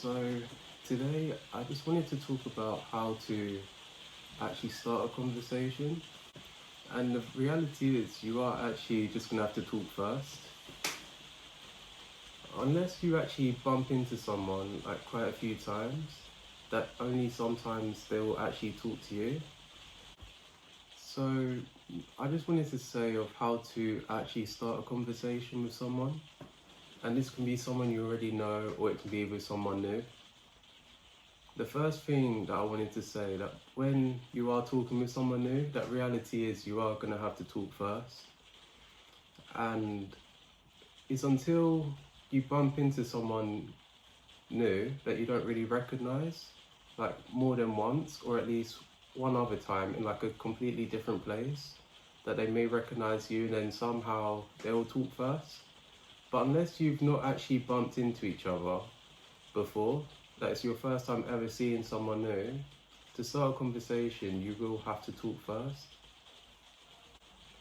So today I just wanted to talk about how to actually start a conversation. And the reality is you are actually just gonna have to talk first. Unless you actually bump into someone like quite a few times, that only sometimes they will actually talk to you. So I just wanted to say of how to actually start a conversation with someone. And this can be someone you already know or it can be with someone new. The first thing that I wanted to say that when you are talking with someone new, that reality is you are going to have to talk first. And it's until you bump into someone new that you don't really recognize, like more than once or at least one other time in like a completely different place, that they may recognize you and then somehow they'll talk first. But unless you've not actually bumped into each other before, that it's your first time ever seeing someone new, to start a conversation, you will have to talk first.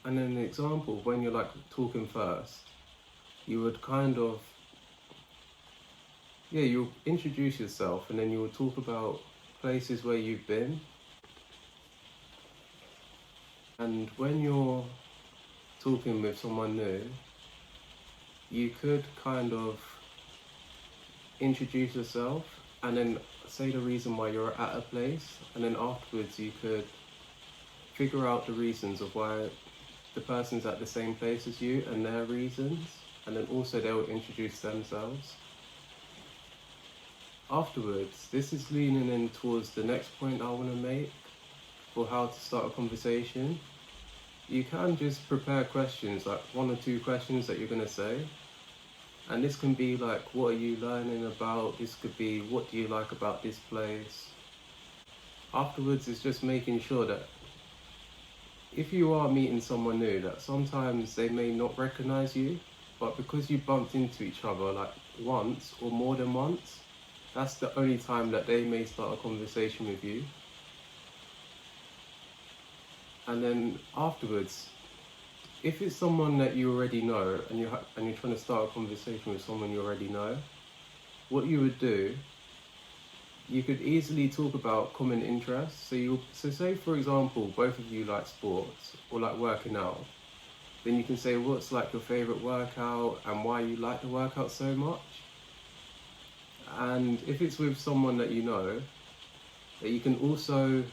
And then an example, when you're like talking first, you would kind of, you'll introduce yourself and then you will talk about places where you've been. And when you're talking with someone new, you could kind of introduce yourself and then say the reason why you're at a place, and then afterwards you could figure out the reasons of why the person's at the same place as you and their reasons, and then also they'll introduce themselves. Afterwards, this is leaning in towards the next point I want to make for how to start a conversation. You can just prepare questions, like 1 or 2 questions that you're going to say. And this can be like, what are you learning about? This could be, what do you like about this place? Afterwards, it's just making sure that if you are meeting someone new, that sometimes they may not recognize you, but because you bumped into each other like once or more than once, that's the only time that they may start a conversation with you. And then afterwards, if it's someone that you already know and you're trying to start a conversation with someone you already know, what you would do, you could easily talk about common interests. So say for example, both of you like sports or like working out. Then you can say what's like your favorite workout and why you like the workout so much. And if it's with someone that you know, that you can also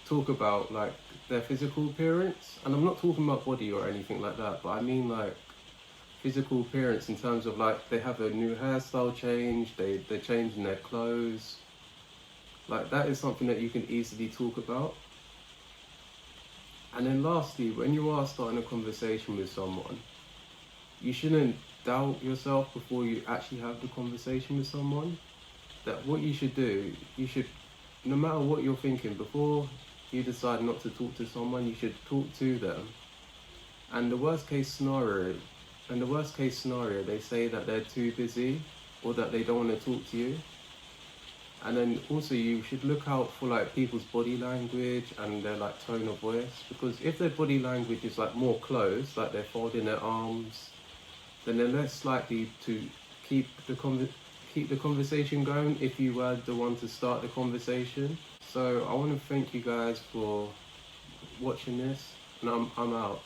talk about like their physical appearance. And I'm not talking about body or anything like that, but I mean like physical appearance in terms of like they have a new hairstyle change, they're changing their clothes. Like that is something that you can easily talk about. And then lastly, when you are starting a conversation with someone, you shouldn't doubt yourself before you actually have the conversation with someone. That what you should do, you should, no matter what you're thinking, before you decide not to talk to someone, you should talk to them. And the worst case scenario, they say that they're too busy or that they don't want to talk to you. And then also you should look out for like people's body language and their like tone of voice, because if their body language is like more closed, like they're folding their arms, then they're less likely to keep the conversation going if you were the one to start the conversation. So I want to thank you guys for watching this, and I'm out.